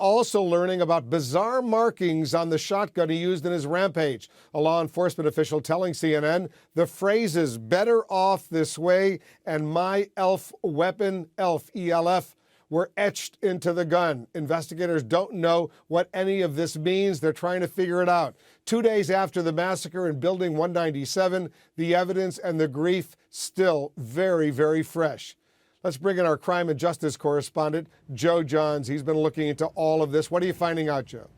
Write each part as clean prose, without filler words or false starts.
also learning about bizarre markings on the shotgun he used in his rampage. A law enforcement official telling CNN the phrases "better off this way" and "my elf weapon," elf, E-L-F, were etched into the gun. Investigators don't know what any of this means. They're trying to figure it out. 2 days after the massacre in Building 197, the evidence and the grief still very, very fresh. Let's bring in our crime and justice correspondent, Joe Johns. He's been looking into all of this. What are you finding out, Joe?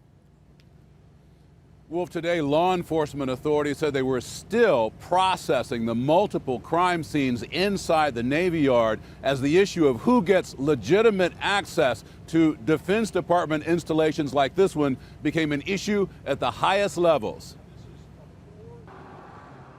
Wolf, today law enforcement authorities said they were still processing the multiple crime scenes inside the Navy Yard as the issue of who gets legitimate access to Defense Department installations like this one became an issue at the highest levels.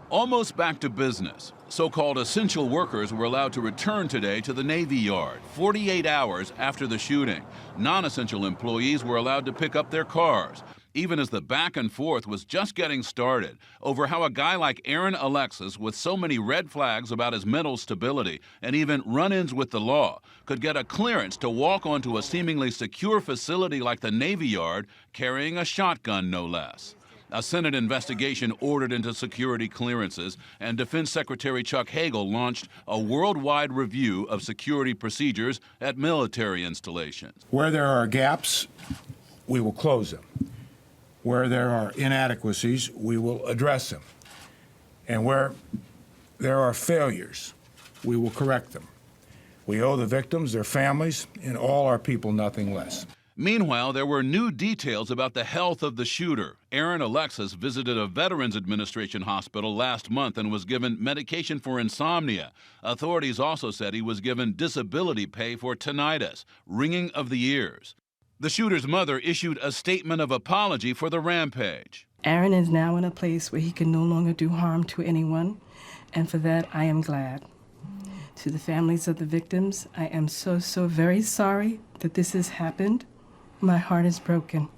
Almost back to business. So-called essential workers were allowed to return today to the Navy Yard 48 hours after the shooting. Non-essential employees were allowed to pick up their cars, even as the back and forth was just getting started over how a guy like Aaron Alexis, with so many red flags about his mental stability and even run-ins with the law, could get a clearance to walk onto a seemingly secure facility like the Navy Yard carrying a shotgun, no less. A Senate investigation ordered into security clearances, and Defense Secretary Chuck Hagel launched a worldwide review of security procedures at military installations. Where there are gaps, we will close them. Where there are inadequacies, we will address them. And where there are failures, we will correct them. We owe the victims, their families, and all our people nothing less. Meanwhile, there were new details about the health of the shooter. Aaron Alexis visited a Veterans Administration hospital last month and was given medication for insomnia. Authorities also said he was given disability pay for tinnitus, ringing of the ears. The shooter's mother issued a statement of apology for the rampage. Aaron is now in a place where he can no longer do harm to anyone, and for that I am glad. To the families of the victims, I am so very sorry that this has happened. My heart is broken.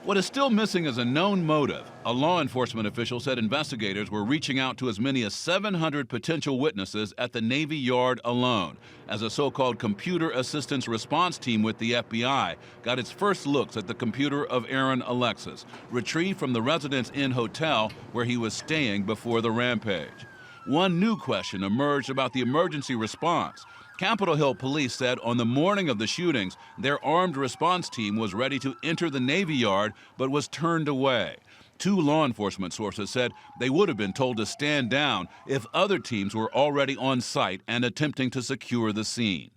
What is still missing is a known motive. A law enforcement official said investigators were reaching out to as many as 700 potential witnesses at the Navy Yard alone, as a so-called computer assistance response team with the FBI got its first looks at the computer of Aaron Alexis, retrieved from the Residence Inn hotel where he was staying before the rampage. One new question emerged about the emergency response. Capitol Hill police said on the morning of the shootings, their armed response team was ready to enter the Navy Yard, but was turned away. Two law enforcement sources said they would have been told to stand down if other teams were already on site and attempting to secure the scene.